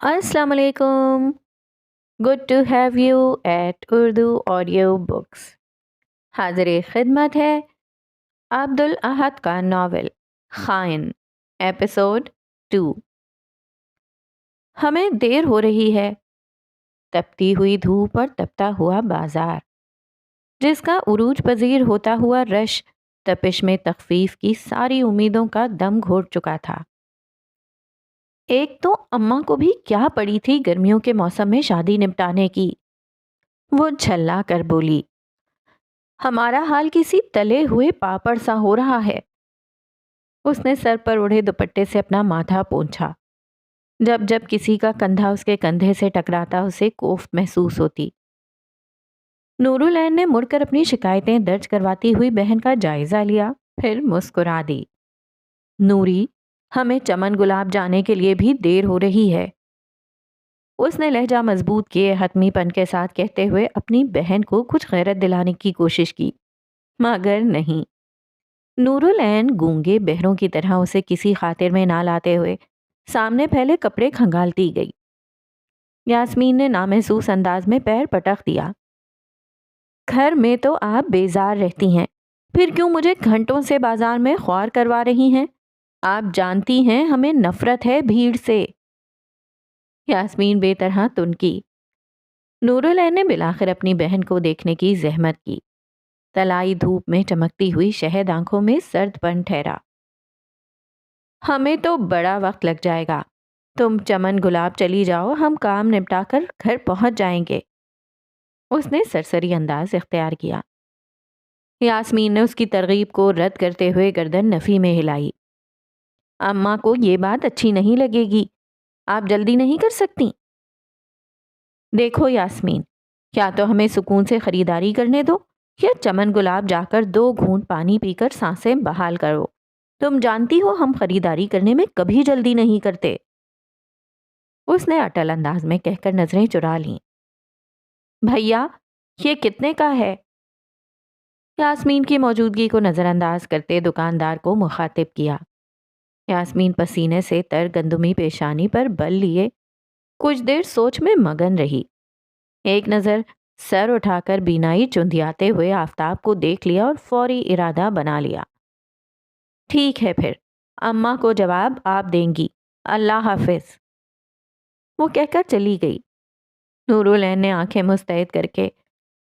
السلام علیکم. Good to have you at Urdu audio books. حاضر خدمت ہے عبد الاحد کا ناول خائن ایپیسوڈ 2. ہمیں دیر ہو رہی ہے. تپتی ہوئی دھوپ اور تپتا ہوا بازار جس کا عروج پذیر ہوتا ہوا رش تپش میں تخفیف کی ساری امیدوں کا دم گھوٹ چکا تھا. ایک تو اماں کو بھی کیا پڑی تھی گرمیوں کے موسم میں شادی نپٹانے کی. وہ جھلا کر بولی، ہمارا حال کسی تلے ہوئے پاپڑ سا ہو رہا ہے. اس نے سر پر اڑے دوپٹے سے اپنا ماتھا پونچھا. جب جب کسی کا کندھا اس کے کندھے سے ٹکراتا اسے کوفت محسوس ہوتی. نورالعین نے مڑ کر اپنی شکایتیں درج کرواتی ہوئی بہن کا جائزہ لیا، پھر مسکرا دی. نوری، ہمیں چمن گلاب جانے کے لیے بھی دیر ہو رہی ہے. اس نے لہجہ مضبوط کیے حتمی پن کے ساتھ کہتے ہوئے اپنی بہن کو کچھ غیرت دلانے کی کوشش کی، مگر نہیں. نورالعین گونگے بہروں کی طرح اسے کسی خاطر میں نہ لاتے ہوئے سامنے پھیلے کپڑے کھنگالتی گئی. یاسمین نے نامحسوس انداز میں پیر پٹخ دیا. گھر میں تو آپ بیزار رہتی ہیں، پھر کیوں مجھے گھنٹوں سے بازار میں خوار کروا رہی ہیں؟ آپ جانتی ہیں ہمیں نفرت ہے بھیڑ سے. یاسمین بے طرح تنکی. نورالعین نے بلاخر اپنی بہن کو دیکھنے کی زحمت کی. تلائی دھوپ میں چمکتی ہوئی شہد آنکھوں میں سرد پن ٹھہرا. ہمیں تو بڑا وقت لگ جائے گا. تم چمن گلاب چلی جاؤ، ہم کام نپٹا کر گھر پہنچ جائیں گے. اس نے سرسری انداز اختیار کیا. یاسمین نے اس کی ترغیب کو رد کرتے ہوئے گردن نفی میں ہلائی. اماں کو یہ بات اچھی نہیں لگے گی. آپ جلدی نہیں کر سکتی؟ دیکھو یاسمین، کیا تو ہمیں سکون سے خریداری کرنے دو یا چمن گلاب جا کر 2 گھونٹ پانی پی کر سانسیں بحال کرو. تم جانتی ہو ہم خریداری کرنے میں کبھی جلدی نہیں کرتے. اس نے اٹل انداز میں کہہ کر نظریں چرا لیں. بھیا، یہ کتنے کا ہے؟ یاسمین کی موجودگی کو نظر انداز کرتے دکاندار کو مخاطب کیا. یاسمین پسینے سے تر گندمی پیشانی پر بل لیے کچھ دیر سوچ میں مگن رہی. ایک نظر سر اٹھا کر بینائی چندیاتے ہوئے آفتاب کو دیکھ لیا اور فوری ارادہ بنا لیا. ٹھیک ہے پھر، اماں کو جواب آپ دیں گی. اللہ حافظ. وہ کہہ کر چلی گئی. نورالعین نے آنکھیں مستعد کر کے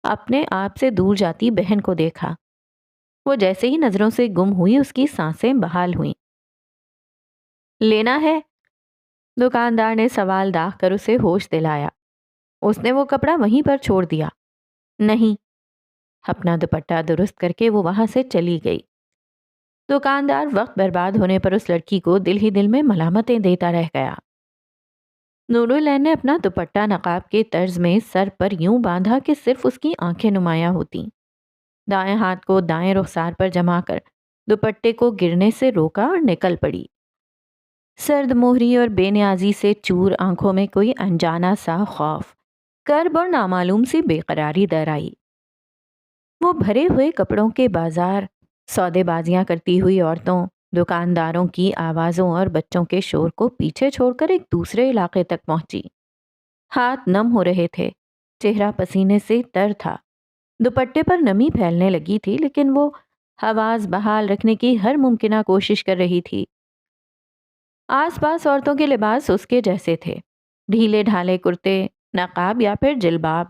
اپنے آپ سے دور جاتی بہن کو دیکھا. وہ جیسے ہی نظروں سے گم ہوئی اس کی سانسیں بحال ہوئیں. لینا ہے؟ دکاندار نے سوال داغ کر اسے ہوش دلایا. اس نے وہ کپڑا وہیں پر چھوڑ دیا. نہیں. اپنا دوپٹہ درست کر کے وہ وہاں سے چلی گئی. دکاندار وقت برباد ہونے پر اس لڑکی کو دل ہی دل میں ملامتیں دیتا رہ گیا. نورالعین نے اپنا دوپٹہ نقاب کے طرز میں سر پر یوں باندھا کہ صرف اس کی آنکھیں نمایاں ہوتیں. دائیں ہاتھ کو دائیں رخسار پر جما کر دوپٹے کو گرنے سے روکا اور نکل پڑی. سرد موہری اور بے نیازی سے چور آنکھوں میں کوئی انجانا سا خوف، کرب اور نامعلوم سی بے قراری در آئی. وہ بھرے ہوئے کپڑوں کے بازار، سودے بازیاں کرتی ہوئی عورتوں، دکانداروں کی آوازوں اور بچوں کے شور کو پیچھے چھوڑ کر ایک دوسرے علاقے تک پہنچی. ہاتھ نم ہو رہے تھے، چہرہ پسینے سے تر تھا. دوپٹے پر نمی پھیلنے لگی تھی لیکن وہ حواس بحال رکھنے کی ہر ممکنہ کوشش کر رہی تھی. آس پاس عورتوں کے لباس اس کے جیسے تھے، ڈھیلے ڈھالے کرتے، نقاب یا پھر جلباب،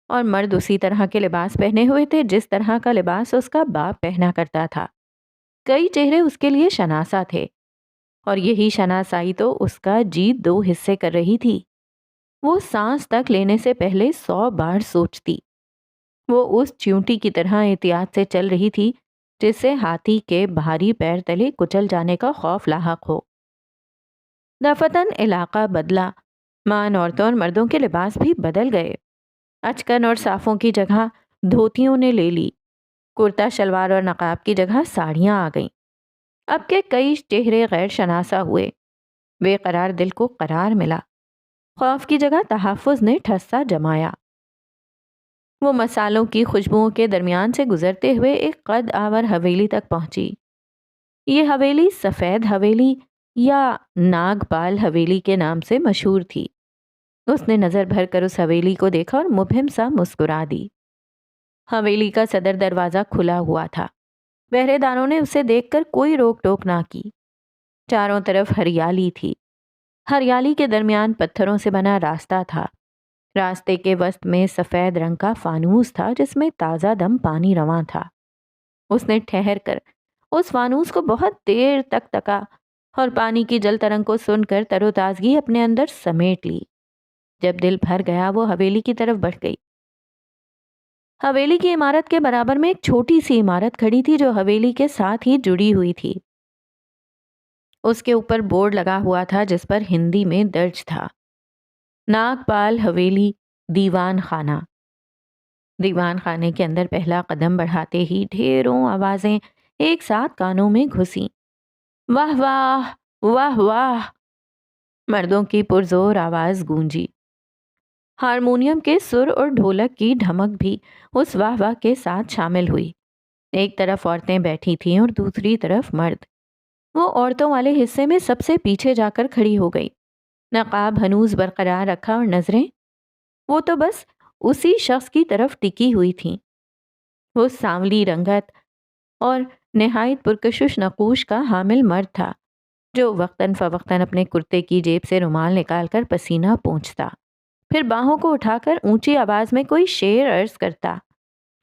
اور مرد اسی طرح کے لباس پہنے ہوئے تھے جس طرح کا لباس اس کا باپ پہنا کرتا تھا. کئی چہرے اس کے لیے شناسا تھے اور یہی شناسائی تو اس کا جی 2 حصے کر رہی تھی. وہ سانس تک لینے سے پہلے 100 بار سوچتی. وہ اس چیونٹی کی طرح احتیاط سے چل رہی تھی جس سے ہاتھی کے بھاری پیر تلے کچل جانے کا خوف لاحق ہو. دفتن علاقہ بدلا، مان عورتوں اور مردوں کے لباس بھی بدل گئے. اچکن اور صافوں کی جگہ دھوتیوں نے لے لی. کرتا شلوار اور نقاب کی جگہ ساڑیاں آ گئیں. اب کے کئی چہرے غیر شناسا ہوئے. بے قرار دل کو قرار ملا. خوف کی جگہ تحفظ نے ٹھسا جمایا. وہ مسالوں کی خوشبوؤں کے درمیان سے گزرتے ہوئے ایک قد آور حویلی تک پہنچی. یہ حویلی سفید حویلی یا ناگپال حویلی کے نام سے مشہور تھی۔ اس نے نظر بھر کر اس حویلی کو دیکھا اور مبہم سا مسکرا دی۔ حویلی کا صدر دروازہ کھلا ہوا تھا۔ پہرے داروں نے اسے دیکھ کر کوئی روک ٹوک نہ کی۔ چاروں طرف ہریالی تھی۔ ہریالی کے درمیان پتھروں سے بنا راستہ تھا۔ راستے کے وسط میں سفید رنگ کا فانوس تھا جس میں تازہ دم پانی رواں تھا۔ اس نے ٹھہر کر اس فانوس کو بہت دیر تک تکا اور پانی کی جل ترنگ کو سن کر تر و تازگی اپنے اندر سمیٹ لی۔ جب دل بھر گیا وہ حویلی کی طرف بڑھ گئی۔ حویلی کی عمارت کے برابر میں ایک چھوٹی سی عمارت کھڑی تھی جو حویلی کے ساتھ ہی جڑی ہوئی تھی۔ اس کے اوپر بورڈ لگا ہوا تھا جس پر ہندی میں درج تھا، ناگپال حویلی دیوان خانہ۔ دیوان خانے کے اندر پہلا قدم بڑھاتے ہی ڈھیروں آوازیں ایک ساتھ کانوں میں گھسیں۔ واہ واہ واہ واہ، مردوں کی پرزور آواز گونجی۔ ہارمونیم کے سر اور ڈھولک کی ڈھمک بھی اس واہ واہ کے ساتھ شامل ہوئی۔ ایک طرف عورتیں بیٹھی تھیں اور دوسری طرف مرد۔ وہ عورتوں والے حصے میں سب سے پیچھے جا کر کھڑی ہو گئی، نقاب ہنوز برقرار رکھا اور نظریں وہ تو بس اسی شخص کی طرف ٹکی ہوئی تھیں۔ وہ سانولی رنگت اور نہایت پرکشش نقوش کا حامل مرد تھا جو وقتاً فوقتاً اپنے کرتے کی جیب سے رومال نکال کر پسینہ پونچھتا، پھر باہوں کو اٹھا کر اونچی آواز میں کوئی شعر عرض کرتا۔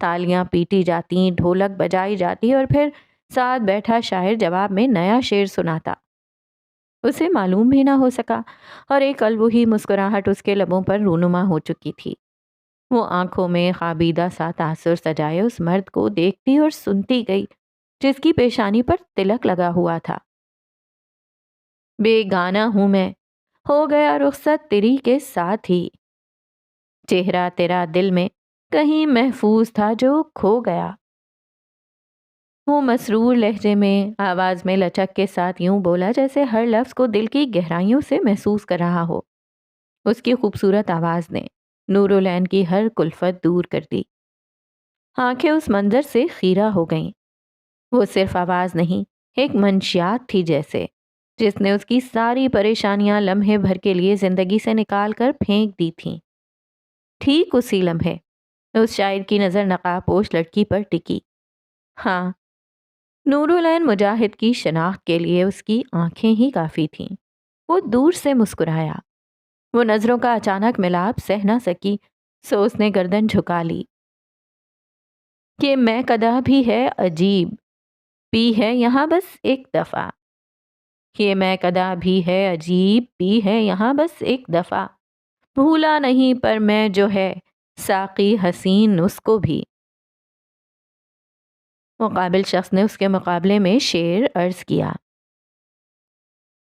تالیاں پیٹی جاتی، ڈھولک بجائی جاتی اور پھر ساتھ بیٹھا شاعر جواب میں نیا شعر سناتا۔ اسے معلوم بھی نہ ہو سکا اور ایک الوہی مسکراہٹ اس کے لبوں پر رونما ہو چکی تھی۔ وہ آنکھوں میں خوابیدہ سا تاثر سجائے اس مرد کو دیکھتی اور سنتی گئی جس کی پیشانی پر تلک لگا ہوا تھا۔ بے گانا ہوں میں، ہو گیا رخصت تیری کے ساتھ ہی، چہرہ تیرا دل میں کہیں محفوظ تھا جو کھو گیا۔ وہ مسرور لہجے میں آواز میں لچک کے ساتھ یوں بولا جیسے ہر لفظ کو دل کی گہرائیوں سے محسوس کر رہا ہو۔ اس کی خوبصورت آواز نے نورالعین کی ہر کلفت دور کر دی۔ آنکھیں اس منظر سے خیرہ ہو گئیں۔ وہ صرف آواز نہیں، ایک منشیات تھی جیسے، جس نے اس کی ساری پریشانیاں لمحے بھر کے لیے زندگی سے نکال کر پھینک دی تھیں۔ ٹھیک اسی لمحے اس شاعر کی نظر نقاب پوش لڑکی پر ٹکی۔ ہاں، نورالعین مجاہد کی شناخت کے لیے اس کی آنکھیں ہی کافی تھیں۔ وہ دور سے مسکرایا۔ وہ نظروں کا اچانک ملاپ سہ نہ سکی، سو اس نے گردن جھکا لی۔ کہ میں قدا بھی ہے عجیب، پی ہے یہاں بس ایک دفعہ، یہ میں قدا بھی ہے عجیب، پی ہے یہاں بس ایک دفعہ، بھولا نہیں پر میں جو ہے ساقی حسین اس کو بھی۔ مقابل شخص نے اس کے مقابلے میں شعر عرض کیا۔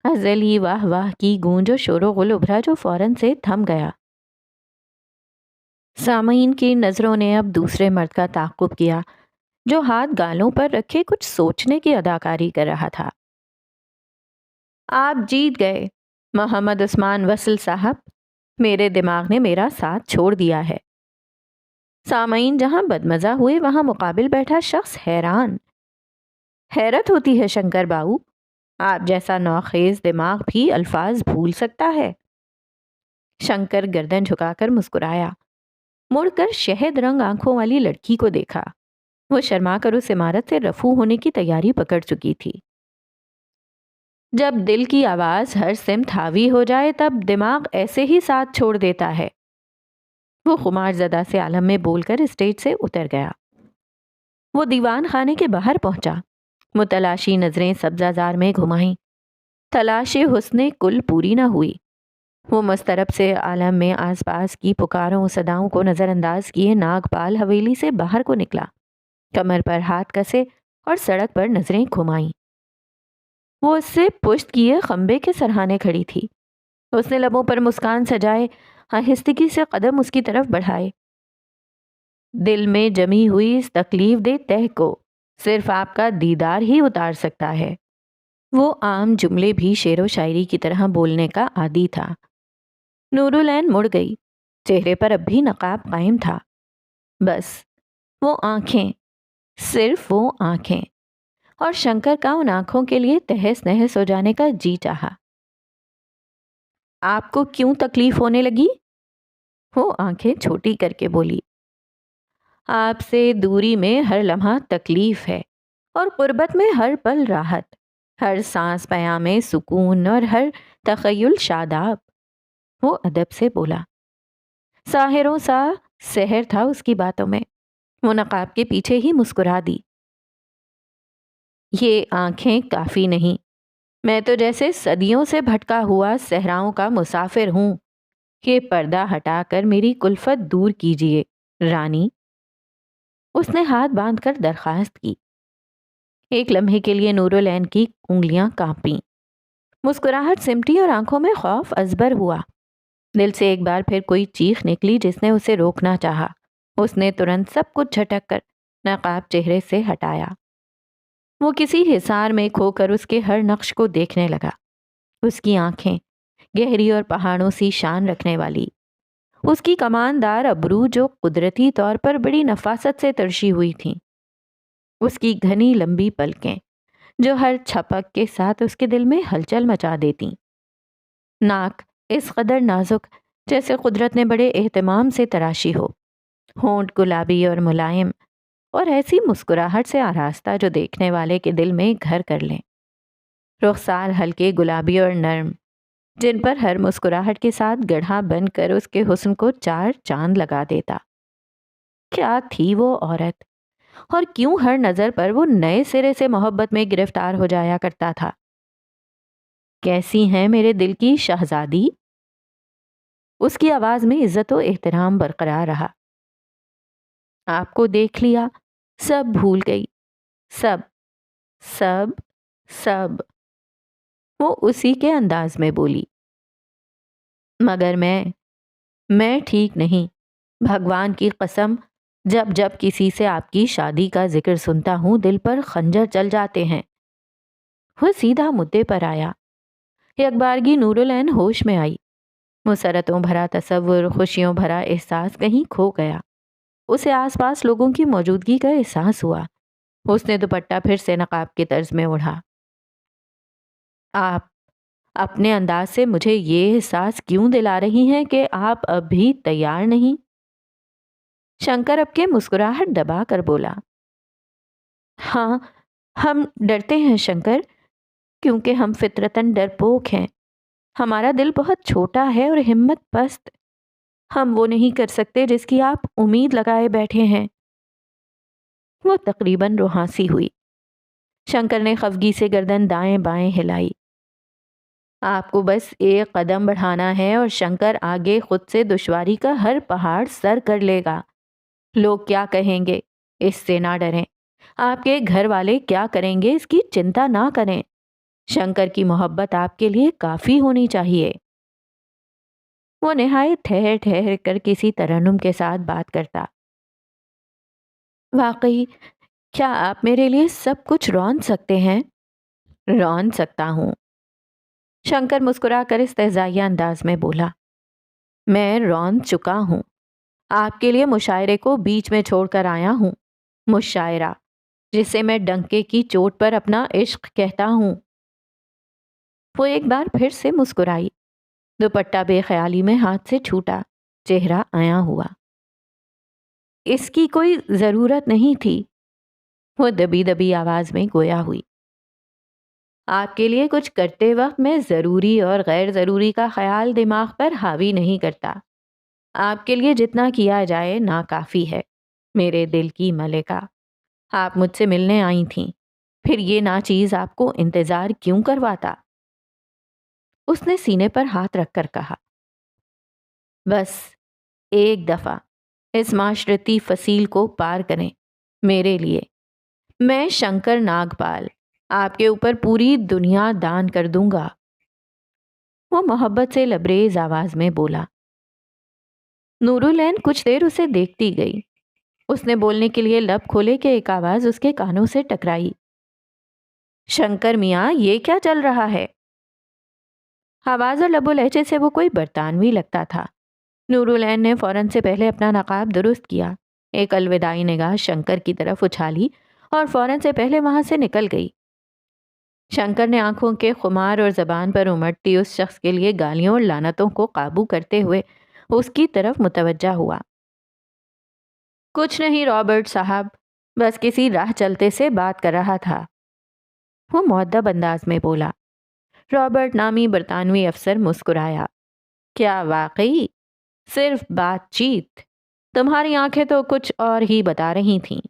ازلی واہ واہ کی گونج و شور و غل ابھرا جو فوراً سے تھم گیا۔ سامعین کی نظروں نے اب دوسرے مرد کا تعاقب کیا جو ہاتھ گالوں پر رکھے کچھ سوچنے کی اداکاری کر رہا تھا۔ آپ جیت گئے محمد عثمان وصل صاحب، میرے دماغ نے میرا ساتھ چھوڑ دیا ہے۔ سامعین جہاں بدمزہ ہوئے وہاں مقابل بیٹھا شخص حیران۔ حیرت ہوتی ہے شنکر باؤ، آپ جیسا نوخیز دماغ بھی الفاظ بھول سکتا ہے۔ شنکر گردن جھکا کر مسکرایا، مڑ کر شہد رنگ آنکھوں والی لڑکی کو دیکھا۔ وہ شرما کر اس عمارت سے رفو ہونے کی تیاری پکڑ چکی تھی۔ جب دل کی آواز ہر سمت حاوی ہو جائے تب دماغ ایسے ہی ساتھ چھوڑ دیتا ہے۔ وہ خمار زدہ سے عالم میں بول کر اسٹیج سے اتر گیا۔ وہ دیوان خانے کے باہر پہنچا، متلاشی نظریں سبزہ زار میں گھمائیں۔ تلاش حسن کل پوری نہ ہوئی۔ وہ مسترب سے عالم میں آس پاس کی پکاروں صداؤں کو نظر انداز کیے ناگپال حویلی سے باہر کو نکلا، کمر پر ہاتھ کسے اور سڑک پر نظریں گھمائیں۔ وہ اس سے پشت کیے خمبے کے سرہانے کھڑی تھی۔ اس نے لبوں پر مسکان سجائے آہستگی سے قدم اس کی طرف بڑھائے۔ دل میں جمی ہوئی اس تکلیف دہ تہ کو صرف آپ کا دیدار ہی اتار سکتا ہے۔ وہ عام جملے بھی شعر و شاعری کی طرح بولنے کا عادی تھا۔ نورالعین مڑ گئی، چہرے پر اب بھی نقاب قائم تھا۔ بس وہ آنکھیں، صرف وہ آنکھیں، اور شنکر کا ان آنکھوں کے لیے تہس نہس ہو جانے کا جی چاہا۔ آپ کو کیوں تکلیف ہونے لگی؟ وہ آنکھیں چھوٹی کر کے بولی۔ آپ سے دوری میں ہر لمحہ تکلیف ہے اور قربت میں ہر پل راحت، ہر سانس پیام میں سکون اور ہر تخیل شاداب۔ وہ ادب سے بولا۔ ساحروں سا سحر تھا اس کی باتوں میں۔ وہ نقاب کے پیچھے ہی مسکرا دی۔ یہ آنکھیں کافی نہیں، میں تو جیسے صدیوں سے بھٹکا ہوا صحراؤں کا مسافر ہوں۔ یہ پردہ ہٹا کر میری کلفت دور کیجیے رانی۔ اس نے ہاتھ باندھ کر درخواست کی۔ ایک لمحے کے لیے نور العین کی انگلیاں کانپیں، مسکراہٹ سمٹی اور آنکھوں میں خوف ازبر ہوا۔ دل سے ایک بار پھر کوئی چیخ نکلی جس نے اسے روکنا چاہا۔ اس نے ترنت سب کچھ جھٹک کر نقاب چہرے سے ہٹایا۔ وہ کسی حصار میں کھو کر اس کے ہر نقش کو دیکھنے لگا۔ اس کی آنکھیں گہری اور پہاڑوں سی شان رکھنے والی، اس کی کماندار ابرو جو قدرتی طور پر بڑی نفاست سے ترشی ہوئی تھیں، اس کی گھنی لمبی پلکیں جو ہر چھپک کے ساتھ اس کے دل میں ہلچل مچا دیتی، ناک اس قدر نازک جیسے قدرت نے بڑے اہتمام سے تراشی ہو، ہونٹ گلابی اور ملائم اور ایسی مسکراہٹ سے آراستہ جو دیکھنے والے کے دل میں گھر کر لیں، رخسار ہلکے گلابی اور نرم جن پر ہر مسکراہٹ کے ساتھ گڑھا بن کر اس کے حسن کو چار چاند لگا دیتا۔ کیا تھی وہ عورت، اور کیوں ہر نظر پر وہ نئے سرے سے محبت میں گرفتار ہو جایا کرتا تھا؟ کیسی ہیں میرے دل کی شہزادی؟ اس کی آواز میں عزت و احترام برقرار رہا۔ آپ کو دیکھ لیا، سب بھول گئی، سب سب سب۔ وہ اسی کے انداز میں بولی۔ مگر میں ٹھیک نہیں۔ بھگوان کی قسم، جب جب کسی سے آپ کی شادی کا ذکر سنتا ہوں دل پر خنجر چل جاتے ہیں۔ وہ سیدھا مدعے پر آیا۔ یکبارگی نور العین ہوش میں آئی۔ مسرتوں بھرا تصور، خوشیوں بھرا احساس کہیں کھو گیا۔ اسے آس پاس لوگوں کی موجودگی کا احساس ہوا۔ اس نے دوپٹہ پھر سے نقاب کے طرز میں اوڑھا۔ آپ اپنے انداز سے مجھے یہ احساس کیوں دلا رہی ہیں کہ آپ اب بھی تیار نہیں؟ شنکر اب کے مسکراہٹ دبا کر بولا۔ ہاں، ہم ڈرتے ہیں شنکر، کیونکہ ہم فطرتاً ڈرپوک ہیں۔ ہمارا دل بہت چھوٹا ہے اور ہمت پست۔ ہم وہ نہیں کر سکتے جس کی آپ امید لگائے بیٹھے ہیں۔ وہ تقریباً روحانسی ہوئی۔ شنکر نے خفگی سے گردن دائیں بائیں ہلائی۔ آپ کو بس ایک قدم بڑھانا ہے اور شنکر آگے خود سے دشواری کا ہر پہاڑ سر کر لے گا۔ لوگ کیا کہیں گے اس سے نہ ڈریں، آپ کے گھر والے کیا کریں گے اس کی چنتا نہ کریں۔ شنکر کی محبت آپ کے لیے کافی ہونی چاہیے۔ وہ نہایت ٹھہر ٹھہر کر کسی ترنم کے ساتھ بات کرتا۔ واقعی کیا آپ میرے لیے سب کچھ رون سکتے ہیں؟ رون سکتا ہوں۔ شنکر مسکرا کر استہزائیہ انداز میں بولا۔ میں رون چکا ہوں۔ آپ کے لیے مشاعرے کو بیچ میں چھوڑ کر آیا ہوں۔ مشاعرہ جسے میں ڈنکے کی چوٹ پر اپنا عشق کہتا ہوں۔ وہ ایک بار پھر سے مسکرائی۔ دوپٹہ بے خیالی میں ہاتھ سے چھوٹا، چہرہ عیاں ہوا۔ اس کی کوئی ضرورت نہیں تھی، وہ دبی دبی آواز میں گویا ہوئی۔ آپ کے لیے کچھ کرتے وقت میں ضروری اور غیر ضروری کا خیال دماغ پر حاوی نہیں کرتا۔ آپ کے لیے جتنا کیا جائے ناکافی ہے، میرے دل کی ملکہ۔ آپ مجھ سے ملنے آئی تھیں، پھر یہ ناچیز آپ کو انتظار کیوں کرواتا؟ اس نے سینے پر ہاتھ رکھ کر کہا۔ بس ایک دفعہ اس معاشرتی فصیل کو پار کریں میرے لیے۔ میں شنکر ناگپال آپ کے اوپر پوری دنیا دان کر دوں گا۔ وہ محبت سے لبریز آواز میں بولا۔ نور العین کچھ دیر اسے دیکھتی گئی۔ اس نے بولنے کے لیے لب کھولے کہ ایک آواز اس کے کانوں سے ٹکرائی۔ شنکر میاں، یہ کیا چل رہا ہے؟ آواز اور لب و لہجے سے وہ کوئی برطانوی لگتا تھا۔ نور العین نے فوراً سے پہلے اپنا نقاب درست کیا، ایک الوداعی نگاہ شنکر کی طرف اچھالی اور فوراً سے پہلے وہاں سے نکل گئی۔ شنکر نے آنکھوں کے خمار اور زبان پر امٹتی اس شخص کے لیے گالیوں اور لعنتوں کو قابو کرتے ہوئے اس کی طرف متوجہ ہوا۔ کچھ نہیں رابرٹ صاحب، بس کسی راہ چلتے سے بات کر رہا تھا، وہ مؤدب انداز میں بولا۔ رابرٹ نامی برطانوی افسر مسکرایا۔ کیا واقعی؟ صرف بات چیت؟ تمہاری آنکھیں تو کچھ اور ہی بتا رہی تھیں۔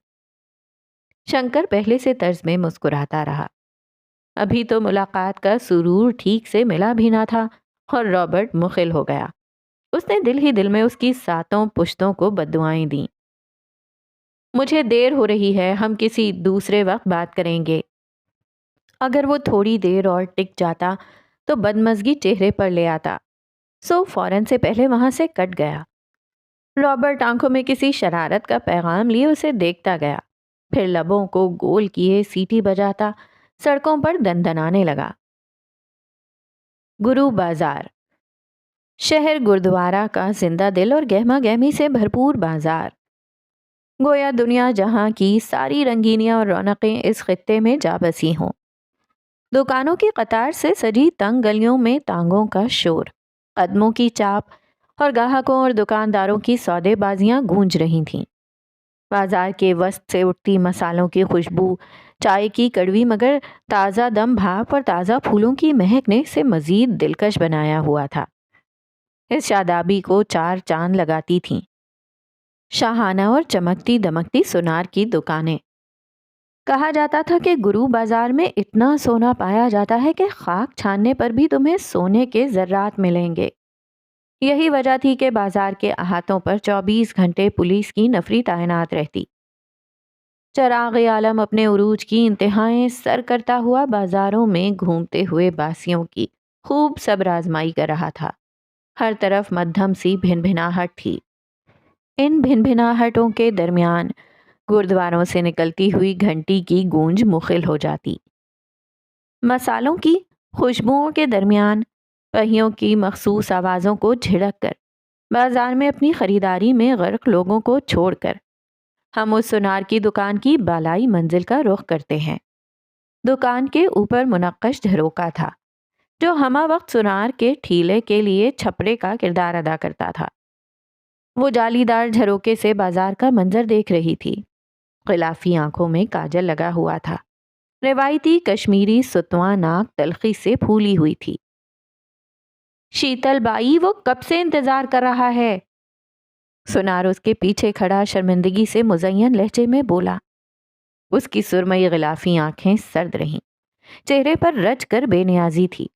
شنکر پہلے سے طرز میں مسکراتا رہا۔ ابھی تو ملاقات کا سرور ٹھیک سے ملا بھی نہ تھا اور رابرٹ مخل ہو گیا۔ اس نے دل ہی دل میں اس کی ساتوں پشتوں کو بددعائیں دیں۔ مجھے دیر ہو رہی ہے، ہم کسی دوسرے وقت بات کریں گے۔ اگر وہ تھوڑی دیر اور ٹک جاتا تو بدمزگی چہرے پر لے آتا، سو فوراً سے پہلے وہاں سے کٹ گیا۔ رابرٹ آنکھوں میں کسی شرارت کا پیغام لیے اسے دیکھتا گیا، پھر لبوں کو گول کیے سیٹی بجاتا سڑکوں پر دندنانے لگا۔ گرو بازار، شہر گردوارا کا زندہ دل اور گہما گہمی سے بھرپور بازار، گویا دنیا جہاں کی ساری رنگینیاں اور رونقیں اس خطے میں جا بسی ہوں۔ دکانوں کی قطار سے سجی تنگ گلیوں میں ٹانگوں کا شور، قدموں کی چاپ اور گاہکوں اور دکانداروں کی سودے بازیاں گونج رہی تھیں۔ بازار کے وسط سے اٹھتی مسالوں کی خوشبو، چائے کی کڑوی مگر تازہ دم بھاپ اور تازہ پھولوں کی مہک نے اسے مزید دلکش بنایا ہوا تھا۔ اس شادابی کو چار چاند لگاتی تھیں۔ شاہانہ اور چمکتی دمکتی سونار کی دکانیں۔ کہا جاتا تھا کہ گرو بازار میں اتنا سونا پایا جاتا ہے کہ خاک چھاننے پر بھی تمہیں سونے کے ذرات ملیں گے۔ یہی وجہ تھی کہ بازار کے احاطوں پر 24 گھنٹے پولیس کی نفری تعینات رہتی۔ چراغ عالم اپنے عروج کی انتہائیں سر کرتا ہوا بازاروں میں گھومتے ہوئے باسیوں کی خوب صبر آزمائی کر رہا تھا۔ ہر طرف مدھم سی بھن بھناہٹ تھی۔ ان بھن بھناہٹوں کے درمیان گردواروں سے نکلتی ہوئی گھنٹی کی گونج مخل ہو جاتی۔ مسالوں کی خوشبوؤں کے درمیان پہیوں کی مخصوص آوازوں کو جھڑک کر بازار میں اپنی خریداری میں غرق لوگوں کو چھوڑ کر ہم اس سونار کی دکان کی بالائی منزل کا رخ کرتے ہیں۔ دکان کے اوپر منقش جھروکا تھا جو ہمہ وقت سونار کے ٹھیلے کے لیے چھپڑے کا کردار ادا کرتا تھا۔ وہ جالی دار جھروکے سے بازار کا منظر دیکھ رہی تھی۔ غلافی آنکھوں میں کاجل لگا ہوا تھا۔ روایتی کشمیری ستواں ناک تلخی سے پھولی ہوئی تھی۔ شیتل بائی وہ کب سے انتظار کر رہا ہے؟ سونار اس کے پیچھے کھڑا شرمندگی سے مزین لہجے میں بولا۔ اس کی سرمئی غلافی آنکھیں سرد رہیں، چہرے پر رچ کر بے نیازی تھی۔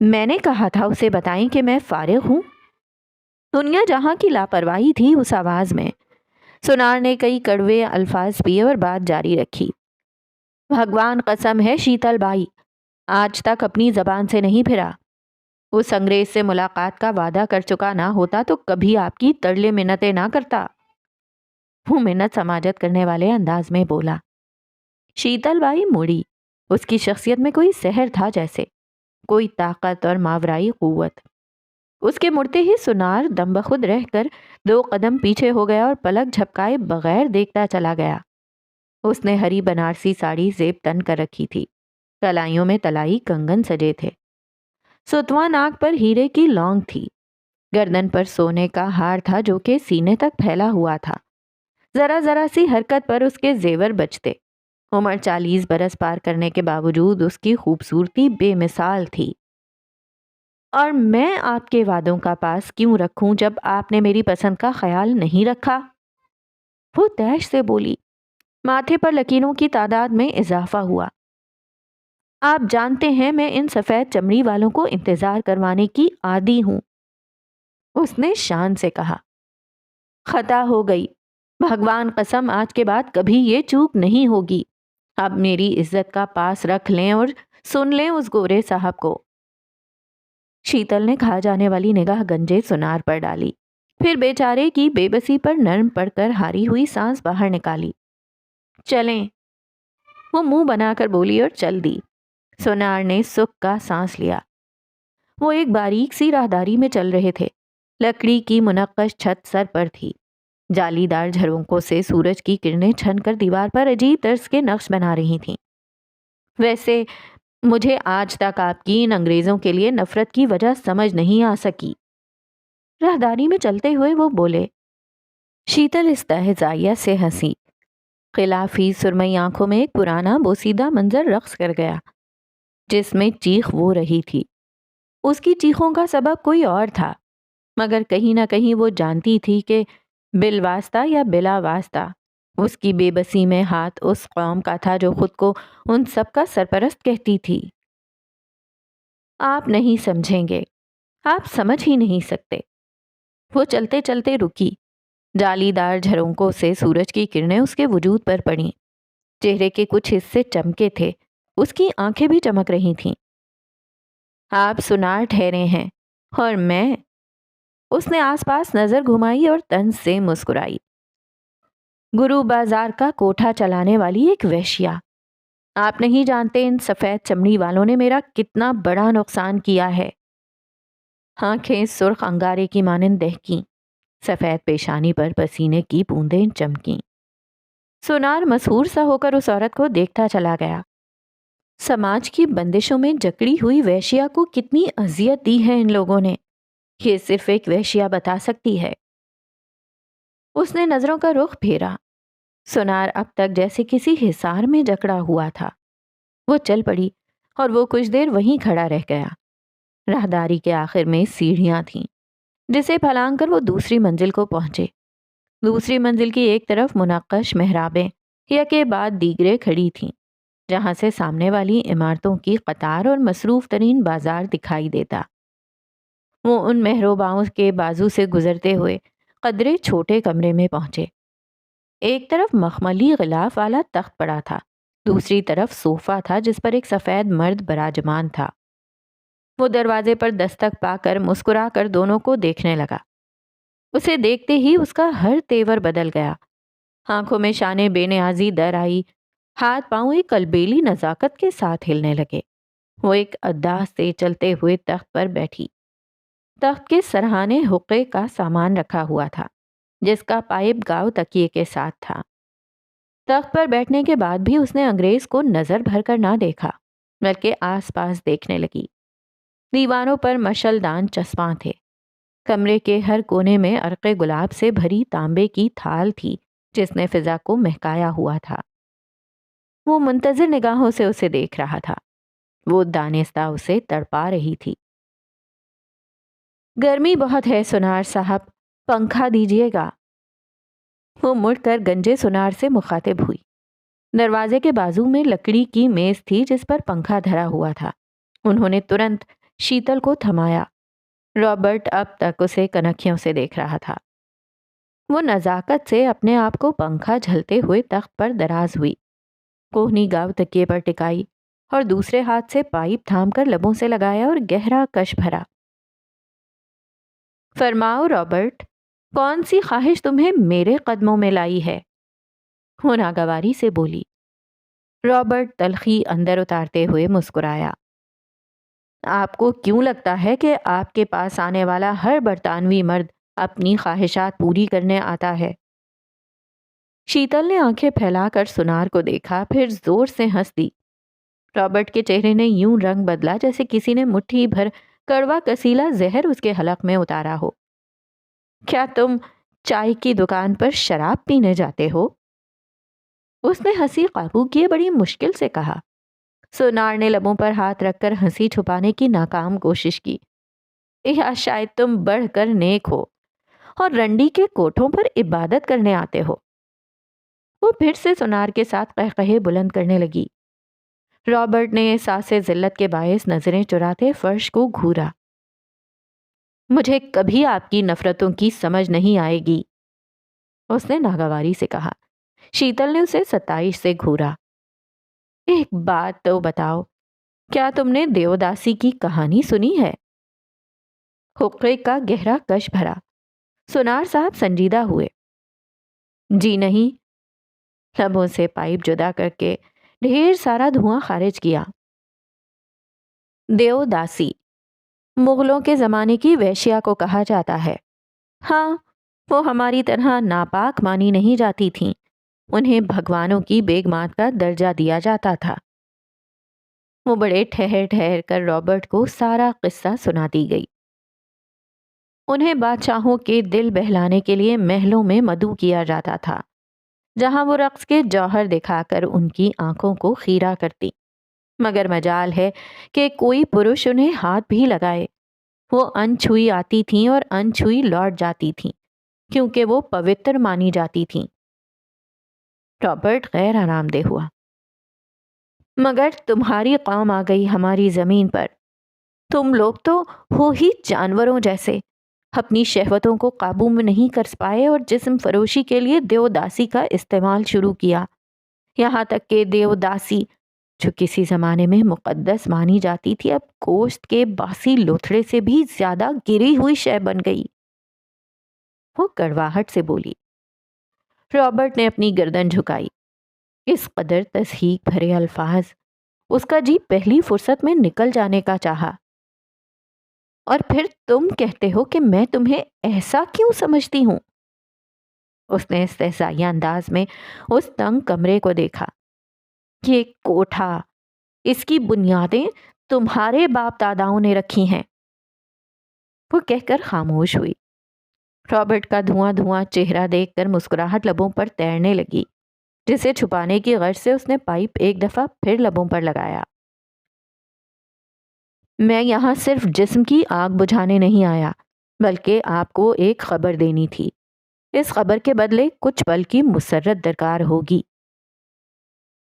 میں نے کہا تھا اسے بتائیں کہ میں فارغ ہوں۔ دنیا جہاں کی لاپرواہی تھی اس آواز میں۔ سونار نے کئی کڑوے الفاظ پیے اور بات جاری رکھی۔ بھگوان قسم ہے شیتل بائی، آج تک اپنی زبان سے نہیں پھرا۔ اس انگریز سے ملاقات کا وعدہ کر چکا نہ ہوتا تو کبھی آپ کی ترلے منتیں نہ کرتا۔ وہ منت سماجت کرنے والے انداز میں بولا۔ شیتل بائی مڑی۔ اس کی شخصیت میں کوئی سحر تھا، جیسے کوئی طاقت اور ماورائی قوت۔ اس کے مڑتے ہی سونار دم بخود رہ کر 2 قدم پیچھے ہو گیا اور پلک جھپکائے بغیر دیکھتا چلا گیا۔ اس نے ہری بنارسی ساڑی زیب تن کر رکھی تھی، کلائیوں میں تلائی کنگن سجے تھے، ستواں ناک پر ہیرے کی لونگ تھی، گردن پر سونے کا ہار تھا جو کہ سینے تک پھیلا ہوا تھا۔ ذرا ذرا سی حرکت پر اس کے زیور بجتے۔ عمر 40 برس پار کرنے کے باوجود اس کی خوبصورتی بے مثال تھی۔ اور میں آپ کے وعدوں کا پاس کیوں رکھوں جب آپ نے میری پسند کا خیال نہیں رکھا؟ وہ تیش سے بولی۔ ماتھے پر لکیروں کی تعداد میں اضافہ ہوا۔ آپ جانتے ہیں میں ان سفید چمڑی والوں کو انتظار کروانے کی عادی ہوں۔ اس نے شان سے کہا۔ خطا ہو گئی، بھگوان قسم آج کے بعد کبھی یہ چوک نہیں ہوگی۔ اب میری عزت کا پاس رکھ لیں اور سن لیں اس گورے صاحب کو۔ شیتل نے کھا جانے والی نگاہ گنجے سونار پر ڈالی، پھر بیچارے کی بے بسی پر نرم پڑ کر ہاری ہوئی سانس باہر نکالی۔ چلیں، وہ منہ بنا کر بولی اور چل دی۔ سونار نے سکھ کا سانس لیا۔ وہ ایک باریک سی راہداری میں چل رہے تھے۔ لکڑی کی منقش چھت سر پر تھی۔ جالی دار جھروکوں سے سورج کی کرنیں چھن کر دیوار پر عجیب طرز کے نقش بنا رہی تھیں۔ ویسے مجھے آج تک آپ کی ان انگریزوں کے لیے نفرت کی وجہ سمجھ نہیں آ سکی۔ راہداری میں چلتے ہوئے وہ بولے۔ شیتل استہزائیہ سے ہنسی۔ خلافی سرمئی آنکھوں میں ایک پرانا بوسیدہ منظر رقص کر گیا، جس میں چیخ وہ رہی تھی۔ اس کی چیخوں کا سبب کوئی اور تھا، مگر کہیں نہ کہیں وہ جانتی تھی کہ بالواسطہ یا بلا واسطہ اس کی بے بسی میں ہاتھ اس قوم کا تھا جو خود کو ان سب کا سرپرست کہتی تھی۔ آپ نہیں سمجھیں گے، آپ سمجھ ہی نہیں سکتے۔ وہ چلتے چلتے رکی۔ جالی دار جھروکوں سے سورج کی کرنیں اس کے وجود پر پڑیں۔ چہرے کے کچھ حصے چمکے تھے، اس کی آنکھیں بھی چمک رہی تھیں۔ آپ سنار ٹھہرے ہیں اور میں۔ اس نے آس پاس نظر گھمائی اور طنز سے مسکرائی۔ گرو بازار کا کوٹھا چلانے والی ایک ویشیا۔ آپ نہیں جانتے ان سفید چمڑی والوں نے میرا کتنا بڑا نقصان کیا ہے۔ آنکھیں سرخ انگارے کی مانند دہکیں، سفید پیشانی پر پسینے کی بوندیں چمکیں۔ سونار مسحور سا ہو کر اس عورت کو دیکھتا چلا گیا۔ سماج کی بندشوں میں جکڑی ہوئی ویشیا کو کتنی اذیت دی ہے ان لوگوں نے، یہ صرف ایک ویشیا بتا سکتی ہے۔ اس نے نظروں کا رخ پھیرا۔ سونار اب تک جیسے کسی حصار میں جکڑا ہوا تھا۔ وہ چل پڑی اور وہ کچھ دیر وہیں کھڑا رہ گیا۔ راہداری کے آخر میں سیڑھیاں تھیں، جسے پھلانگ کر وہ دوسری منزل کو پہنچے۔ دوسری منزل کی ایک طرف منقش محرابیں یکے بعد دیگرے کھڑی تھیں، جہاں سے سامنے والی عمارتوں کی قطار اور مصروف ترین بازار دکھائی دیتا۔ وہ ان محرابوں کے بازو سے گزرتے ہوئے قدرے چھوٹے کمرے میں پہنچے۔ ایک طرف مخملی غلاف والا تخت پڑا تھا، دوسری طرف صوفہ تھا جس پر ایک سفید مرد براجمان تھا۔ وہ دروازے پر دستک پا کر مسکرا کر دونوں کو دیکھنے لگا۔ اسے دیکھتے ہی اس کا ہر تیور بدل گیا۔ آنکھوں میں شان بے نیازی در آئی، ہاتھ پاؤں ایک البیلی نزاکت کے ساتھ ہلنے لگے۔ وہ ایک ادا سے چلتے ہوئے تخت پر بیٹھی۔ تخت کے سرہانے حقے کا سامان رکھا ہوا تھا، جس کا پائپ گاؤ تکیے کے ساتھ تھا۔ تخت پر بیٹھنے کے بعد بھی اس نے انگریز کو نظر بھر کر نہ دیکھا، بلکہ آس پاس دیکھنے لگی۔ دیواروں پر مشل دان چسپاں تھے۔ کمرے کے ہر کونے میں عرق گلاب سے بھری تانبے کی تھال تھی جس نے فضا کو مہکایا ہوا تھا۔ وہ منتظر نگاہوں سے اسے دیکھ رہا تھا۔ وہ دانستہ اسے تڑپا رہی تھی۔ گرمی بہت ہے سونار صاحب، پنکھا دیجیے گا۔ وہ مڑ کر گنجے سونار سے مخاطب ہوئی۔ دروازے کے بازو میں لکڑی کی میز تھی جس پر پنکھا دھرا ہوا تھا۔ انہوں نے ترنت شیتل کو تھمایا۔ رابرٹ اب تک اسے کنکھیوں سے دیکھ رہا تھا۔ وہ نزاکت سے اپنے آپ کو پنکھا جھلتے ہوئے تخت پر دراز ہوئی، کوہنی گاؤ تکیے پر ٹکائی اور دوسرے ہاتھ سے پائپ تھام کر لبوں سے لگایا اور گہرا کش بھرا۔ فرماؤ رابرٹ، کون سی خواہش تمہیں میرے قدموں میں لائی ہے؟ وہ ناگواری سے بولی۔ رابرٹ تلخی اندر اتارتے ہوئے مسکرایا۔ آپ کو کیوں لگتا ہے کہ آپ کے پاس آنے والا ہر برطانوی مرد اپنی خواہشات پوری کرنے آتا ہے؟ شیتل نے آنکھیں پھیلا کر سونار کو دیکھا، پھر زور سے ہنس دی۔ رابرٹ کے چہرے نے یوں رنگ بدلا جیسے کسی نے مٹھی بھر کڑوا کسیلا زہر اس کے حلق میں اتارا ہو۔ کیا تم چائے کی دکان پر شراب پینے جاتے ہو؟ اس نے ہنسی قابو کیے بڑی مشکل سے کہا۔ سونار نے لبوں پر ہاتھ رکھ کر ہنسی چھپانے کی ناکام کوشش کی۔ یا شاید تم بڑھ کر نیک ہو اور رنڈی کے کوٹھوں پر عبادت کرنے آتے ہو۔ وہ پھر سے سونار کے ساتھ قہقہے بلند کرنے لگی۔ رابرٹ نے احساس ذلت کے باعث نظریں چراتے فرش کو گھورا۔ مجھے کبھی آپ کی نفرتوں کی سمجھ نہیں آئے گی، اس نے ناگواری سے کہا۔ شیتل نے اسے ستائش سے گھورا۔ ایک بات تو بتاؤ، کیا تم نے دیوداسی کی کہانی سنی ہے؟ حقے کا گہرا کش بھرا۔ سونار صاحب سنجیدہ ہوئے۔ جی نہیں۔ لبوں سے پائپ جدا کر کے ڈھیر سارا دھواں خارج کیا۔ دیوداسی مغلوں کے زمانے کی ویشیا کو کہا جاتا ہے۔ ہاں، وہ ہماری طرح ناپاک مانی نہیں جاتی تھیں، انہیں بھگوانوں کی بیگمات کا درجہ دیا جاتا تھا۔ وہ بڑے ٹھہر ٹھہر کر رابرٹ کو سارا قصہ سناتی گئی۔ انہیں بادشاہوں کے دل بہلانے کے لیے محلوں میں مدعو کیا جاتا تھا، جہاں وہ رقص کے جوہر دکھا کر ان کی آنکھوں کو خیرہ کرتی، مگر مجال ہے کہ کوئی پرش انہیں ہاتھ بھی لگائے۔ وہ انچھوئی آتی تھیں اور انچھوئی لوٹ جاتی تھیں، کیونکہ وہ پوتر مانی جاتی تھیں۔ رابرٹ غیر آرام دہ ہوا۔ مگر تمہاری قوم آ گئی ہماری زمین پر، تم لوگ تو ہو ہی جانوروں جیسے، اپنی شہوتوں کو قابو میں نہیں کر پائے اور جسم فروشی کے لیے دیوداسی کا استعمال شروع کیا، یہاں تک کہ دیوداسی جو کسی زمانے میں مقدس مانی جاتی تھی اب گوشت کے باسی لوتھڑے سے بھی زیادہ گری ہوئی شے بن گئی۔ وہ کڑواہٹ سے بولی۔ رابرٹ نے اپنی گردن جھکائی۔ اس قدر تضحیک بھرے الفاظ اس کا جی پہلی فرصت میں نکل جانے کا چاہا۔ اور پھر تم کہتے ہو کہ میں تمہیں ایسا کیوں سمجھتی ہوں؟ اس نے استہزائیہ انداز میں اس تنگ کمرے کو دیکھا۔ یہ کوٹھا، اس کی بنیادیں تمہارے باپ داداؤں نے رکھی ہیں۔ وہ کہہ کر خاموش ہوئی۔ رابرٹ کا دھواں دھواں چہرہ دیکھ کر مسکراہٹ لبوں پر تیرنے لگی، جسے چھپانے کی غرض سے اس نے پائپ ایک دفعہ پھر لبوں پر لگایا۔ میں یہاں صرف جسم کی آگ بجھانے نہیں آیا، بلکہ آپ کو ایک خبر دینی تھی۔ اس خبر کے بدلے کچھ پل کی مسرت درکار ہوگی۔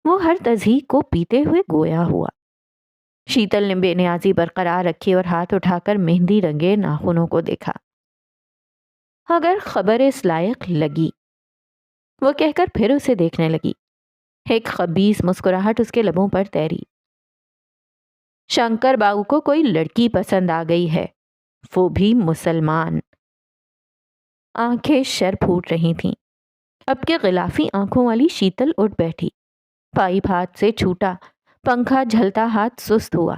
وہ ہر تضحیک کو پیتے ہوئے گویا ہوا۔ شیتل نے بے نیازی برقرار رکھی اور ہاتھ اٹھا کر مہندی رنگے ناخنوں کو دیکھا۔ اگر خبر اس لائق لگی، وہ کہہ کر پھر اسے دیکھنے لگی۔ ایک خبیث مسکراہٹ اس کے لبوں پر تیری۔ شنکر باؤ کو کوئی لڑکی پسند آ گئی ہے، وہ بھی مسلمان۔ آنکھیں شر پھوٹ رہی تھیں۔ اب کے غلافی آنکھوں والی شیتل اٹھ بیٹھی، پائپ ہاتھ سے چھوٹا، پنکھا جھلتا ہاتھ سست ہوا۔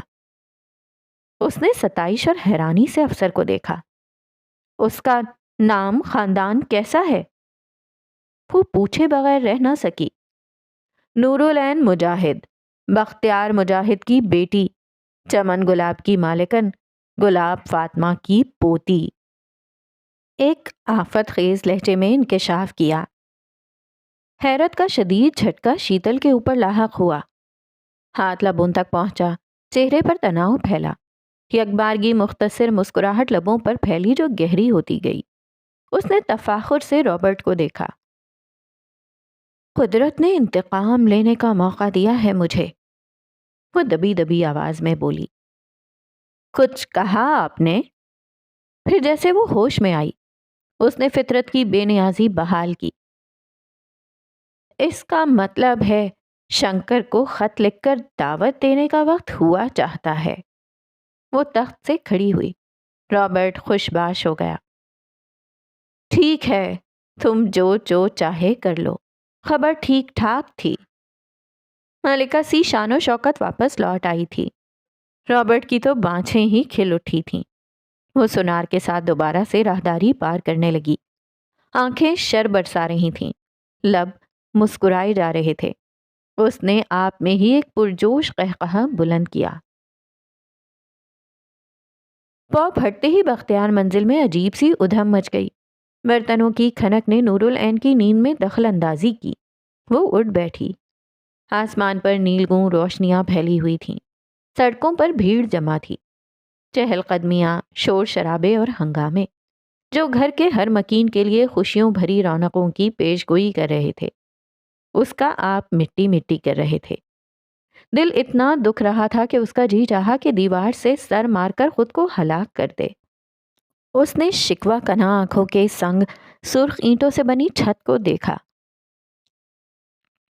اس نے ستائش اور حیرانی سے افسر کو دیکھا۔ اس کا نام خاندان کیسا ہے؟ وہ پوچھے بغیر رہ نہ سکی۔ نورالعین مجاہد، بختیار مجاہد کی بیٹی، چمن گلاب کی مالکن، گلاب فاطمہ کی پوتی۔ ایک آفت خیز لہجے میں انکشاف کیا۔ حیرت کا شدید جھٹکا شیتل کے اوپر لاحق ہوا۔ ہاتھ لبوں تک پہنچا، چہرے پر تناؤ پھیلا۔ یکبارگی مختصر مسکراہٹ لبوں پر پھیلی جو گہری ہوتی گئی۔ اس نے تفاخر سے رابرٹ کو دیکھا۔ قدرت نے انتقام لینے کا موقع دیا ہے مجھے، وہ دبی دبی آواز میں بولی۔ کچھ کہا آپ نے؟ پھر جیسے وہ ہوش میں آئی، اس نے فطرت کی بے نیازی بحال کی۔ اس کا مطلب ہے شنکر کو خط لکھ کر دعوت دینے کا وقت ہوا چاہتا ہے۔ وہ تخت سے کھڑی ہوئی۔ رابرٹ خوش باش ہو گیا۔ ٹھیک ہے، تم جو چاہے کر لو، خبر ٹھیک ٹھاک تھی۔ ملکہ سی شان و شوکت واپس لوٹ آئی تھی۔ رابرٹ کی تو بانچھیں ہی کھل اٹھی تھیں۔ وہ سونار کے ساتھ دوبارہ سے راہداری پار کرنے لگی۔ آنکھیں شر برسا رہی تھیں، لب مسکرائے جا رہے تھے۔ اس نے آپ میں ہی ایک پرجوش قہقہہ بلند کیا۔ پاؤ پھٹتے ہی بختیار منزل میں عجیب سی ادھم مچ گئی۔ برتنوں کی کھنک نے نورالعین کی نیند میں دخل اندازی کی۔ وہ اٹھ بیٹھی۔ آسمان پر نیلگوں روشنیاں پھیلی ہوئی تھیں۔ سڑکوں پر بھیڑ جمع تھی، چہل قدمیاں، شور شرابے اور ہنگامے جو گھر کے ہر مکین کے لیے خوشیوں بھری رونقوں کی پیش گوئی کر رہے تھے۔ اس کا آپ مٹی مٹی کر رہے تھے۔ دل اتنا دکھ رہا تھا کہ اس کا جی چاہا کہ دیوار سے سر مار کر خود کو ہلاک کر دے۔ اس نے شکوہ کنا آنکھوں کے سنگ سرخ اینٹوں سے بنی چھت کو دیکھا۔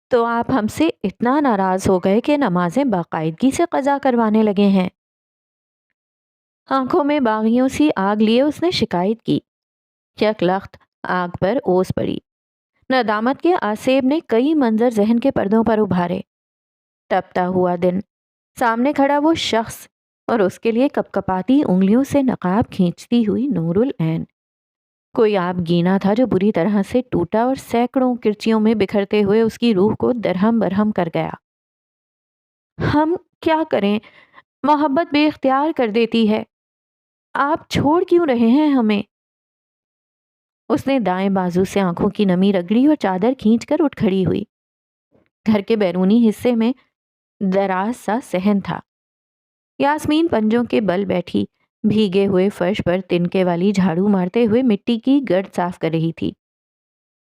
تو آپ ہم سے اتنا ناراض ہو گئے کہ نمازیں باقاعدگی سے قضا کروانے لگے ہیں؟ آنکھوں میں باغیوں سی آگ لیے اس نے شکایت کی۔ یک لخت آگ پر اوس پڑی۔ ندامت کے آسیب نے کئی منظر ذہن کے پردوں پر ابھارے۔ تپتا ہوا دن، سامنے کھڑا وہ شخص اور اس کے لیے کپکپاتی انگلیوں سے نقاب کھینچتی ہوئی نورالعین۔ کوئی آپ گینا تھا جو بری طرح سے ٹوٹا اور سینکڑوں کرچیوں میں بکھرتے ہوئے اس کی روح کو درہم برہم کر گیا۔ ہم کیا کریں؟ محبت بے اختیار کر دیتی ہے۔ آپ چھوڑ کیوں رہے ہیں ہمیں؟ اس نے دائیں بازو سے آنکھوں کی نمی رگڑی اور چادر کھینچ کر اٹھ کھڑی ہوئی۔ گھر کے بیرونی حصے میں دراز سا صحن تھا۔ یاسمین پنجوں کے بل بیٹھی بھیگے ہوئے فرش پر تنکے والی جھاڑو مارتے ہوئے مٹی کی گرد صاف کر رہی تھی۔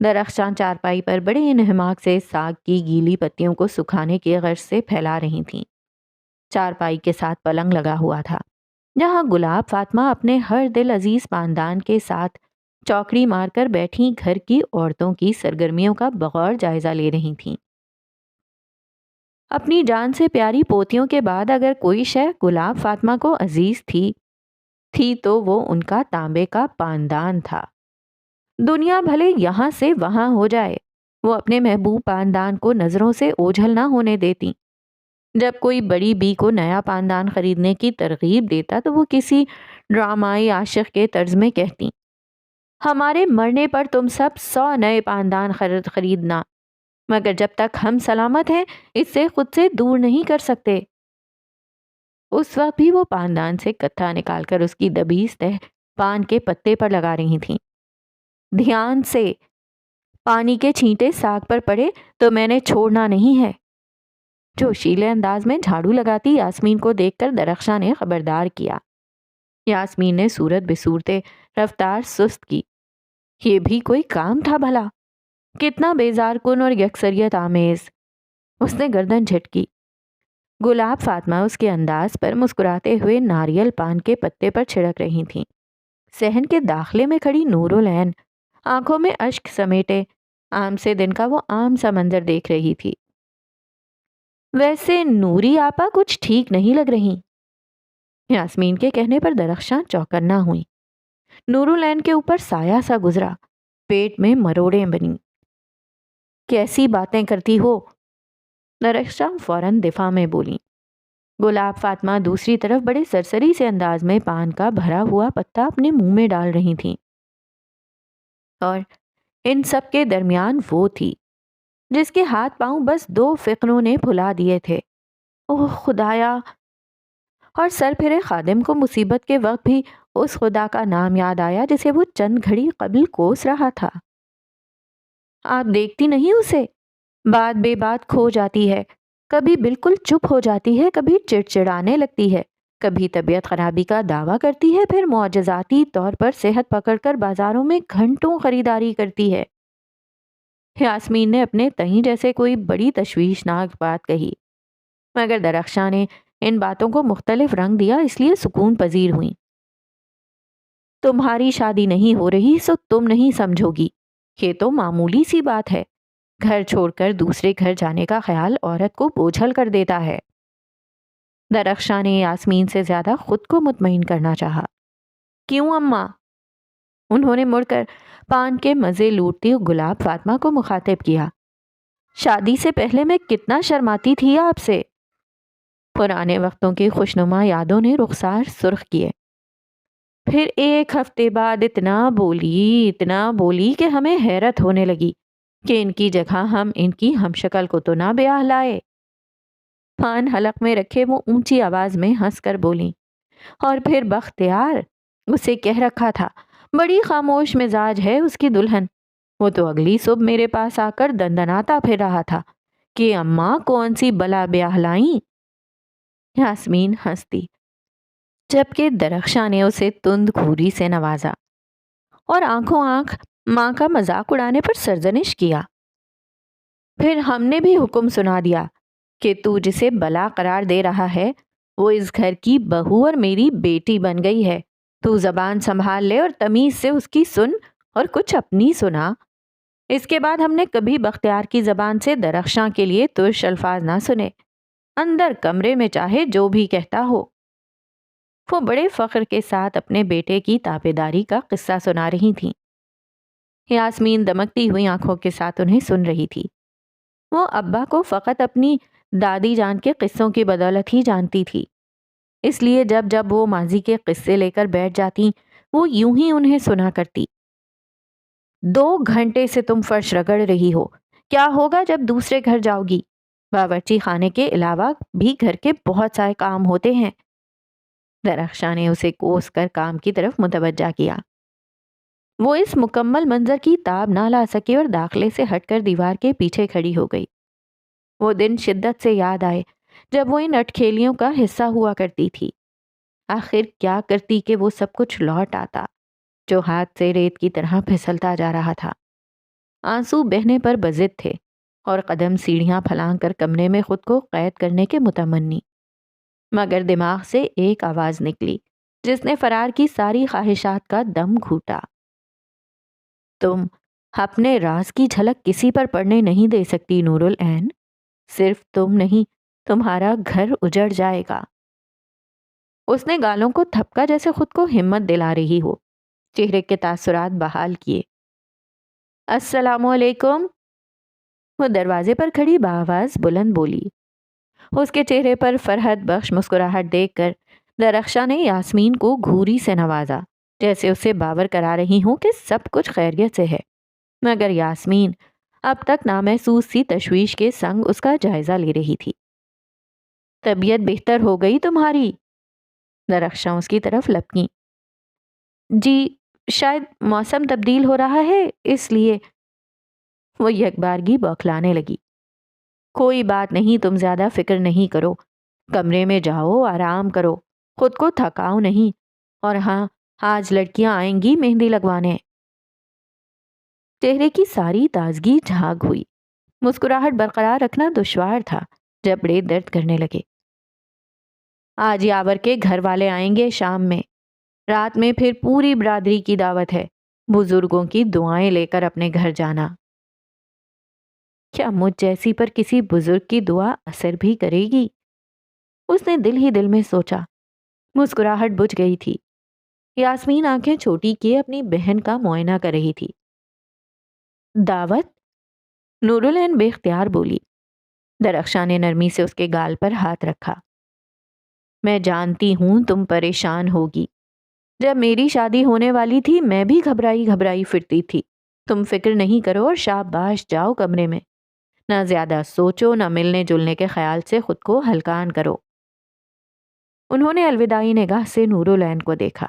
درخشاں چارپائی پر بڑے انہماک سے ساگ کی گیلی پتیوں کو سکھانے کے غرض سے پھیلا رہی تھیں۔ چارپائی کے ساتھ پلنگ لگا ہوا تھا جہاں گلاب فاطمہ اپنے ہر دل عزیز پاندان کے ساتھ چوکڑی مار کر بیٹھی گھر کی عورتوں کی سرگرمیوں کا بغور جائزہ لے رہی تھیں۔ اپنی جان سے پیاری پوتیوں کے بعد اگر کوئی شے گلاب فاطمہ کو عزیز تھی تو وہ ان کا تانبے کا پاندان تھا۔ دنیا بھلے یہاں سے وہاں ہو جائے، وہ اپنے محبوب پاندان کو نظروں سے اوجھل نہ ہونے دیتی۔ جب کوئی بڑی بی کو نیا پاندان خریدنے کی ترغیب دیتا تو وہ کسی ڈرامائی عاشق کے طرز میں کہتی، ہمارے مرنے پر تم سب 100 نئے پاندان خریدنا، مگر جب تک ہم سلامت ہیں اس سے خود سے دور نہیں کر سکتے۔ اس وقت بھی وہ پاندان سے کتھا نکال کر اس کی دبیس تہ پان کے پتے پر لگا رہی تھیں۔ دھیان سے، پانی کے چھینٹے ساگ پر پڑے تو میں نے چھوڑنا نہیں ہے۔ جوشیلے انداز میں جھاڑو لگاتی یاسمین کو دیکھ کر درخشاں نے خبردار کیا۔ یاسمین نے صورت بصورت رفتار سست کی۔ یہ بھی کوئی کام تھا بھلا؟ کتنا بیزار کن اور یکسریت آمیز۔ اس نے گردن جھٹکی۔ گلاب فاطمہ اس کے انداز پر مسکراتے ہوئے ناریل پان کے پتے پر چھڑک رہی تھیں۔ صحن کے داخلے میں کھڑی نور العین آنکھوں میں اشک سمیٹے عام سے دن کا وہ عام سا منظر دیکھ رہی تھی۔ ویسے نوری آپا کچھ ٹھیک نہیں لگ رہی۔ یاسمین کے کہنے پر درخشاں چوکنا ہوئی۔ نور العین کے اوپر سایہ سا گزرا، پیٹ میں مروڑیں بنی۔ کیسی باتیں کرتی ہو؟ درخشاں فوراً دفاع میں بولی۔ گلاب فاطمہ دوسری طرف بڑے سرسری سے انداز میں پان کا بھرا ہوا پتا اپنے منہ میں ڈال رہی تھیں، اور ان سب کے درمیان وہ تھی جس کے ہاتھ پاؤں بس 2 فقروں نے پھلا دیے تھے۔ اوہ خدایا! اور سر پھرے خادم کو مصیبت کے وقت بھی اس خدا کا نام یاد آیا جسے وہ چند گھڑی قبل کوس رہا تھا۔ آپ دیکھتی نہیں اسے؟ بات بے بات کھو جاتی ہے، کبھی بالکل چپ ہو جاتی ہے، کبھی چڑچڑانے لگتی ہے، کبھی طبیعت خرابی کا دعویٰ کرتی ہے، پھر معجزاتی طور پر صحت پکڑ کر بازاروں میں گھنٹوں خریداری کرتی ہے۔ یاسمین نے اپنے تئیں جیسے کوئی بڑی تشویشناک بات کہی، مگر درخشاں نے ان باتوں کو مختلف رنگ دیا، اس لیے سکون پذیر ہوئیں۔ تمہاری شادی نہیں ہو رہی سو تم نہیں سمجھو گی، یہ تو معمولی سی بات ہے۔ گھر چھوڑ کر دوسرے گھر جانے کا خیال عورت کو بوجھل کر دیتا ہے۔ درخشاں نے یاسمین سے زیادہ خود کو مطمئن کرنا چاہا۔ کیوں اماں؟ انہوں نے مڑ کر پان کے مزے لوٹتی گلاب فاطمہ کو مخاطب کیا۔ شادی سے پہلے میں کتنا شرماتی تھی آپ سے۔ پرانے وقتوں کی خوشنما یادوں نے رخسار سرخ کیے۔ پھر ایک ہفتے بعد اتنا بولی کہ ہمیں حیرت ہونے لگی کہ ان کی جگہ ہم ان کی ہمشکل کو تو نہ بیاہ لائے۔ پان حلق میں رکھے وہ اونچی آواز میں ہنس کر بولی، اور پھر بختیار اسے کہہ رکھا تھا بڑی خاموش مزاج ہے اس کی دلہن۔ وہ تو اگلی صبح میرے پاس آ کر دندناتا پھر رہا تھا کہ اماں کون سی بلا بیاہ لائیں۔ یاسمین ہنستی، جبکہ درخشاں نے اسے تند گھوری سے نوازا اور آنکھوں آنکھ ماں کا مذاق اڑانے پر سرزنش کیا۔ پھر ہم نے بھی حکم سنا دیا کہ تو جسے بلا قرار دے رہا ہے وہ اس گھر کی بہو اور میری بیٹی بن گئی ہے۔ تو زبان سنبھال لے اور تمیز سے اس کی سن اور کچھ اپنی سنا۔ اس کے بعد ہم نے کبھی بختیار کی زبان سے درخشاں کے لیے ترش الفاظ نہ سنے، اندر کمرے میں چاہے جو بھی کہتا ہو۔ وہ بڑے فخر کے ساتھ اپنے بیٹے کی تابعداری کا قصہ سنا رہی تھیں۔ یاسمین دمکتی ہوئی آنکھوں کے ساتھ انہیں سن رہی تھی۔ وہ ابا کو فقط اپنی دادی جان کے قصوں کی بدولت ہی جانتی تھی، اس لیے جب جب وہ ماضی کے قصے لے کر بیٹھ جاتی وہ یوں ہی انہیں سنا کرتی۔ 2 گھنٹے سے تم فرش رگڑ رہی ہو، کیا ہوگا جب دوسرے گھر جاؤ گی؟ باورچی خانے کے علاوہ بھی گھر کے بہت سارے کام ہوتے ہیں۔ درخشاں نے اسے کوس کر کام کی طرف متوجہ کیا۔ وہ اس مکمل منظر کی تاب نہ لا سکی اور داخلے سے ہٹ کر دیوار کے پیچھے کھڑی ہو گئی۔ وہ دن شدت سے یاد آئے جب وہ ان اٹکھیلیوں کا حصہ ہوا کرتی تھی۔ آخر کیا کرتی کہ وہ سب کچھ لوٹ آتا جو ہاتھ سے ریت کی طرح پھسلتا جا رہا تھا۔ آنسو بہنے پر بضد تھے اور قدم سیڑھیاں پھلانگ کر کمرے میں خود کو قید کرنے کے متمنی، مگر دماغ سے ایک آواز نکلی جس نے فرار کی ساری خواہشات کا دم گھوٹا۔ تم اپنے راز کی جھلک کسی پر پڑنے نہیں دے سکتی نور العین، صرف تم نہیں، تمہارا گھر اجڑ جائے گا۔ اس نے گالوں کو تھپکا جیسے خود کو ہمت دلا رہی ہو، چہرے کے تاثرات بحال کیے۔ السلام علیکم، وہ دروازے پر کھڑی بآواز بلند بولی۔ اس کے چہرے پر فرحت بخش مسکراہٹ دیکھ کر درخشاں نے یاسمین کو گھوری سے نوازا، جیسے اسے باور کرا رہی ہوں کہ سب کچھ خیریت سے ہے، مگر یاسمین اب تک نامحسوس سی تشویش کے سنگ اس کا جائزہ لے رہی تھی۔ طبیعت بہتر ہو گئی تمہاری؟ درخشاں اس کی طرف لپکی۔ جی، شاید موسم تبدیل ہو رہا ہے اس لیے۔ وہ یکبارگی بوکھلانے لگی۔ کوئی بات نہیں، تم زیادہ فکر نہیں کرو، کمرے میں جاؤ، آرام کرو، خود کو تھکاؤ نہیں، اور ہاں، آج لڑکیاں آئیں گی مہندی لگوانے۔ چہرے کی ساری تازگی جھاگ ہوئی، مسکراہٹ برقرار رکھنا دشوار تھا، جبڑے درد کرنے لگے۔ آج یاور کے گھر والے آئیں گے شام میں، رات میں پھر پوری برادری کی دعوت ہے، بزرگوں کی دعائیں لے کر اپنے گھر جانا۔ کیا مجھ جیسی پر کسی بزرگ کی دعا اثر بھی کرے گی؟ اس نے دل ہی دل میں سوچا۔ مسکراہٹ بجھ گئی تھی۔ یاسمین آنکھیں چھوٹی کیے اپنی بہن کا معائنہ کر رہی تھی۔ دعوت؟ نور العین بے اختیار بولی۔ درخشاں نے نرمی سے اس کے گال پر ہاتھ رکھا۔ میں جانتی ہوں تم پریشان ہوگی، جب میری شادی ہونے والی تھی میں بھی گھبرائی گھبرائی پھرتی تھی، تم فکر نہیں کرو اور شاباش جاؤ کمرے میں، نہ زیادہ سوچو، نہ ملنے جلنے کے خیال سے خود کو ہلکان کرو۔ انہوں نے الوداعی نگاہ سے نور العین کو دیکھا۔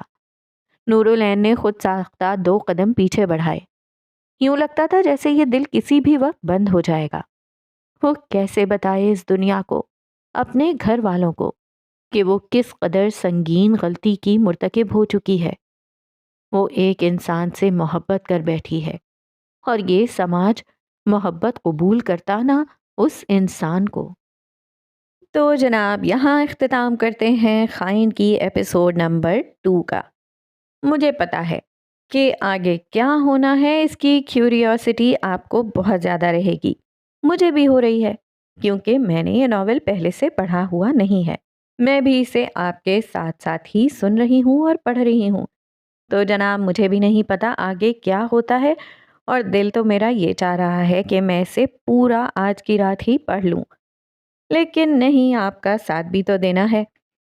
نور العین نے خود ساختہ 2 قدم پیچھے بڑھائے۔ یوں لگتا تھا جیسے یہ دل کسی بھی وقت بند ہو جائے گا۔ وہ کیسے بتائے اس دنیا کو، اپنے گھر والوں کو، کہ وہ کس قدر سنگین غلطی کی مرتکب ہو چکی ہے۔ وہ ایک انسان سے محبت کر بیٹھی ہے اور یہ سماج محبت قبول کرتا نہ اس انسان کو۔ تو جناب یہاں اختتام کرتے ہیں خائن کی ایپیسوڈ نمبر 2 کا۔ مجھے پتا ہے کہ آگے کیا ہونا ہے اس کی کیوریوسٹی آپ کو بہت زیادہ رہے گی، مجھے بھی ہو رہی ہے، کیونکہ میں نے یہ ناول پہلے سے پڑھا ہوا نہیں ہے، میں بھی اسے آپ کے ساتھ ساتھ ہی سن رہی ہوں اور پڑھ رہی ہوں۔ تو جناب مجھے بھی نہیں پتا آگے کیا ہوتا ہے، اور دل تو میرا یہ چاہ رہا ہے کہ میں اسے پورا آج کی رات ہی پڑھ لوں، لیکن نہیں، آپ کا ساتھ بھی تو دینا ہے،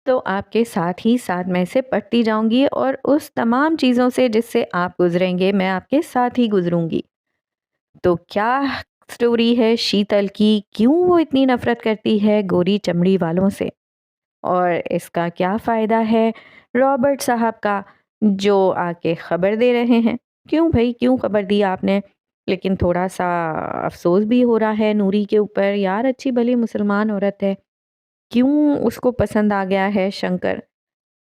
تو آپ کے ساتھ ہی ساتھ میں اسے پڑھتی جاؤں گی، اور اس تمام چیزوں سے جس سے آپ گزریں گے میں آپ کے ساتھ ہی گزروں گی۔ تو کیا سٹوری ہے شیتل کی، کیوں وہ اتنی نفرت کرتی ہے گوری چمڑی والوں سے، اور اس کا کیا فائدہ ہے رابرٹ صاحب کا جو آ کے خبر دے رہے ہیں؟ کیوں بھائی، کیوں خبر دی آپ نے؟ لیکن تھوڑا سا افسوس بھی ہو رہا ہے نوری کے اوپر، یار اچھی بھلی مسلمان عورت ہے، کیوں اس کو پسند آ گیا ہے شنکر؟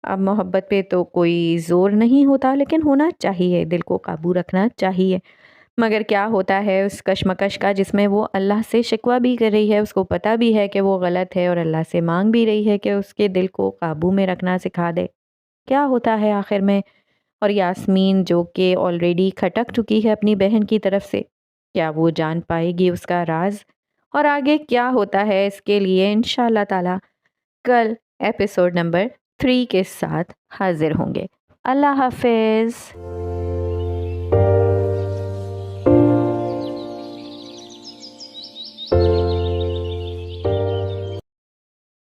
اب محبت پہ تو کوئی زور نہیں ہوتا، لیکن ہونا چاہیے، دل کو قابو رکھنا چاہیے، مگر کیا ہوتا ہے اس کشمکش کا جس میں وہ اللہ سے شکوہ بھی کر رہی ہے، اس کو پتہ بھی ہے کہ وہ غلط ہے اور اللہ سے مانگ بھی رہی ہے کہ اس کے دل کو قابو میں رکھنا سکھا دے، کیا ہوتا ہے آخر میں؟ اور یاسمین جو کہ آلریڈی کھٹک چکی ہے اپنی بہن کی طرف سے، کیا وہ جان پائے گی اس کا راز؟ اور آگے کیا ہوتا ہے اس کے لیے انشاءاللہ تعالی کل ایپیسوڈ نمبر 3 کے ساتھ حاضر ہوں گے۔ اللہ حافظ۔